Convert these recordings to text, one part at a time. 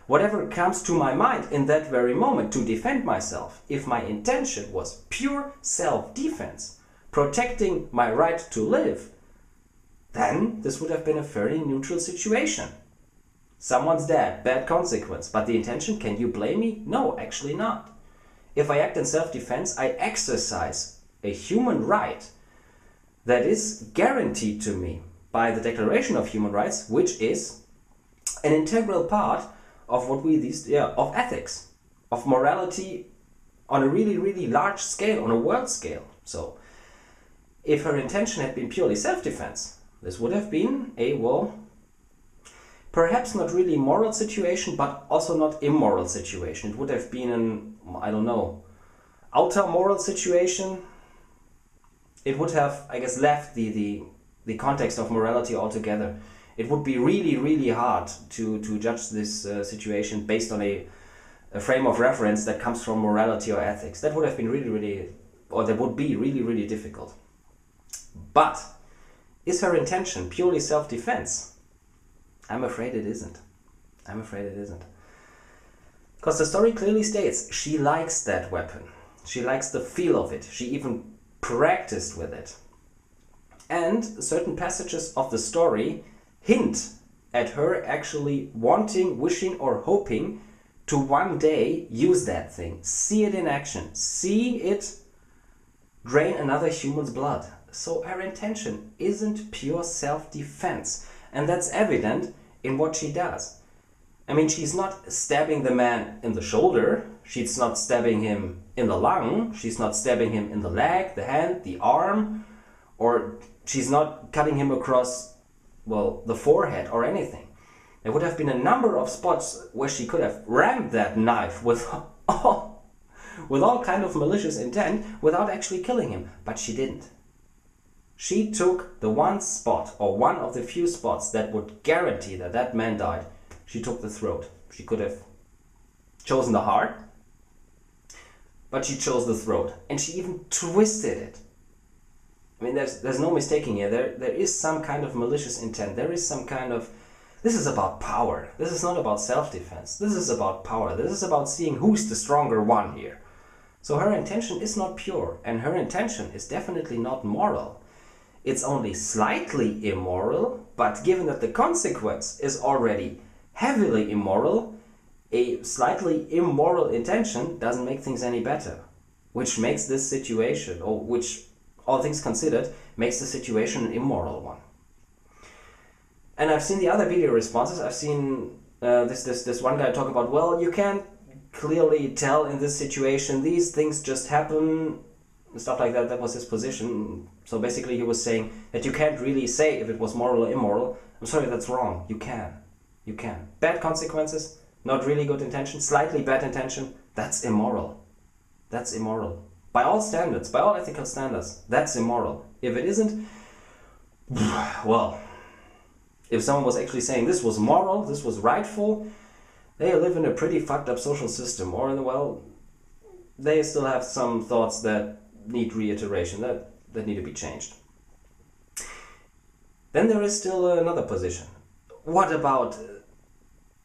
whatever comes to my mind in that very moment to defend myself, if my intention was pure self-defense, protecting my right to live, then this would have been a fairly neutral situation. Someone's dead, bad consequence, but the intention, can you blame me? No, actually not. If I act in self-defense, I exercise a human right that is guaranteed to me by the Declaration of Human Rights, which is an integral part of what we of ethics, of morality on a really, really large scale, on a world scale. So, if her intention had been purely self-defense, this would have been a, well, perhaps not really moral situation, but also not immoral situation. It would have been an, I don't know, ultra moral situation. It would have, I guess, left the context of morality altogether. It would be really, really hard to judge this situation based on a frame of reference that comes from morality or ethics. That would have been really, really, or that would be really, really difficult. But is her intention purely self-defense? I'm afraid it isn't. I'm afraid it isn't. Because the story clearly states she likes that weapon. She likes the feel of it. She even practiced with it. And certain passages of the story hint at her actually wanting, wishing, or hoping to one day use that thing, see it in action, see it drain another human's blood. So her intention isn't pure self-defense, and that's evident in what she does. I mean, she's not stabbing the man in the shoulder, she's not stabbing him in the lung, she's not stabbing him in the leg, the hand, the arm, or she's not cutting him across, well, the forehead or anything. There would have been a number of spots where she could have rammed that knife with all kind of malicious intent without actually killing him, but she didn't. She took the one spot, or one of the few spots that would guarantee that that man died. She took the throat. She could have chosen the heart, but she chose the throat, and she even twisted it. I mean, there's no mistaking here. There is some kind of malicious intent. There is some kind of... This is about power. This is not about self-defense. This is about power. This is about seeing who's the stronger one here. So her intention is not pure, and her intention is definitely not moral. It's only slightly immoral, but given that the consequence is already heavily immoral, a slightly immoral intention doesn't make things any better. Which makes this situation, or which, all things considered, makes the situation an immoral one. And I've seen the other video responses. I've seen this one guy talk about, well, you can't clearly tell in this situation, these things just happen, stuff like that. That was his position. So basically he was saying that you can't really say if it was moral or immoral. I'm sorry, that's wrong. You can. You can. Bad consequences, not really good intention, slightly bad intention, that's immoral. That's immoral. By all standards, by all ethical standards, that's immoral. If it isn't, well, if someone was actually saying this was moral, this was rightful, they live in a pretty fucked up social system, or, well, they still have some thoughts that need reiteration, that need to be changed. Then there is still another position. What about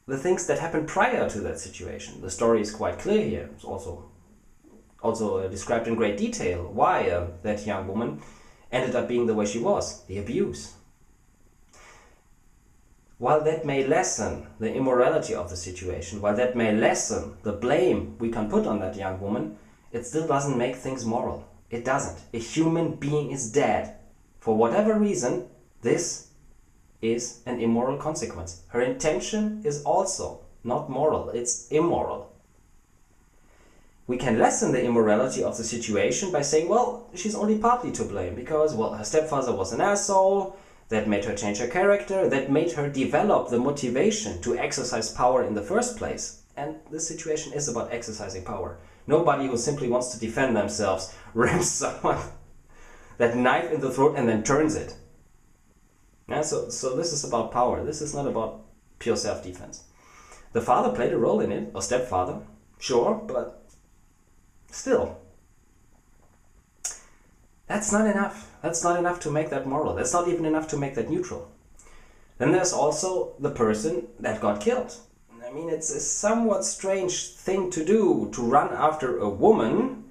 the things that happened prior to that situation? The story is quite clear here. It's also described in great detail why that young woman ended up being the way she was, the abuse. While that may lessen the immorality of the situation, while that may lessen the blame we can put on that young woman, it still doesn't make things moral. It doesn't. A human being is dead. For whatever reason, this is an immoral consequence. Her intention is also not moral, it's immoral. We can lessen the immorality of the situation by saying, well, she's only partly to blame because, well, her stepfather was an asshole, that made her change her character, that made her develop the motivation to exercise power in the first place. And this situation is about exercising power. Nobody who simply wants to defend themselves rams someone that knife in the throat and then turns it. Yeah, so this is about power. This is not about pure self-defense. The father played a role in it, or stepfather, sure, but still. That's not enough. That's not enough to make that moral. That's not even enough to make that neutral. Then there's also the person that got killed. I mean, it's a somewhat strange thing to do, to run after a woman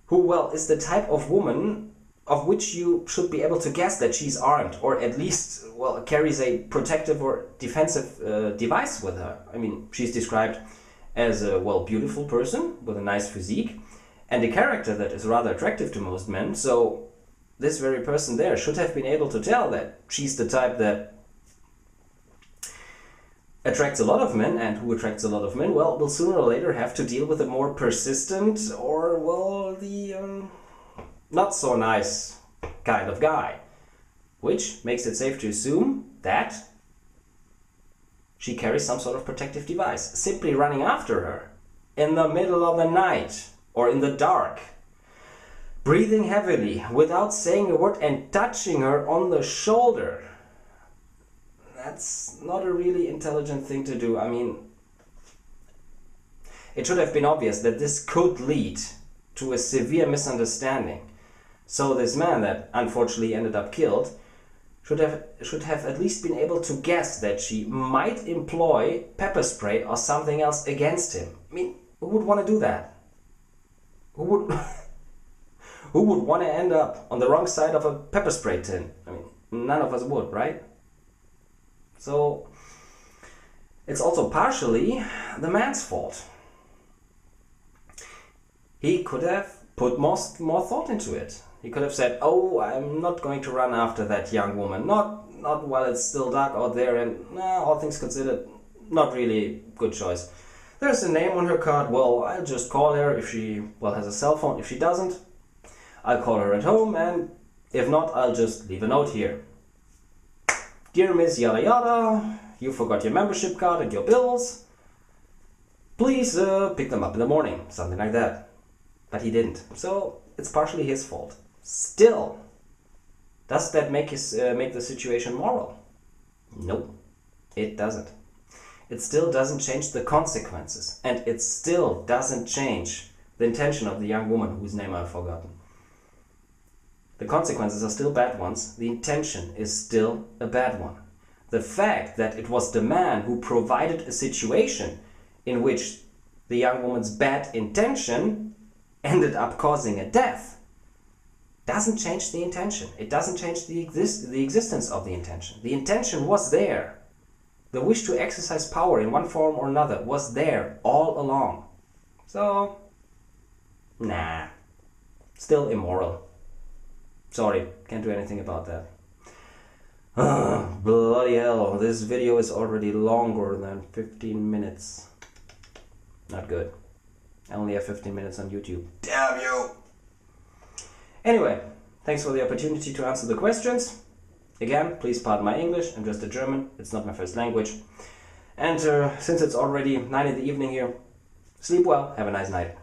who, well, is the type of woman of which you should be able to guess that she's armed, or at least, well, carries a protective or defensive device with her. I mean, she's described as a, well, beautiful person with a nice physique and a character that is rather attractive to most men, so this very person there should have been able to tell that she's the type that attracts a lot of men, and who attracts a lot of men, well, will sooner or later have to deal with a more persistent or, well, the not so nice kind of guy. Which makes it safe to assume that she carries some sort of protective device. Simply running after her in the middle of the night or in the dark, breathing heavily without saying a word and touching her on the shoulder. That's not a really intelligent thing to do. I mean, it should have been obvious that this could lead to a severe misunderstanding. So this man that unfortunately ended up killed should have at least been able to guess that she might employ pepper spray or something else against him. I mean, who would want to do that? Who would who would want to end up on the wrong side of a pepper spray tin? I mean, none of us would, right? So it's also partially the man's fault. He could have put more thought into it. He could have said, oh, I'm not going to run after that young woman. Not while it's still dark out there, and all things considered, not really good choice. There's a name on her card. Well, I'll just call her if she, well, has a cell phone. If she doesn't, I'll call her at home, and if not, I'll just leave a note here. Dear Miss Yada Yada, you forgot your membership card and your bills. Please pick them up in the morning, something like that. But he didn't, so it's partially his fault. Still, does that make the situation moral? Nope, it doesn't. It still doesn't change the consequences, and it still doesn't change the intention of the young woman whose name I've forgotten. The consequences are still bad ones. The intention is still a bad one. The fact that it was the man who provided a situation in which the young woman's bad intention ended up causing a death doesn't change the intention. It doesn't change the existence of the intention. The intention was there. The wish to exercise power in one form or another was there all along. So, nah, still immoral. Sorry, can't do anything about that. Bloody hell, this video is already longer than 15 minutes. Not good. I only have 15 minutes on YouTube. Damn you! Anyway, thanks for the opportunity to answer the questions. Again, please pardon my English, I'm just a German, it's not my first language. And since it's already 9 in the evening here, sleep well, have a nice night.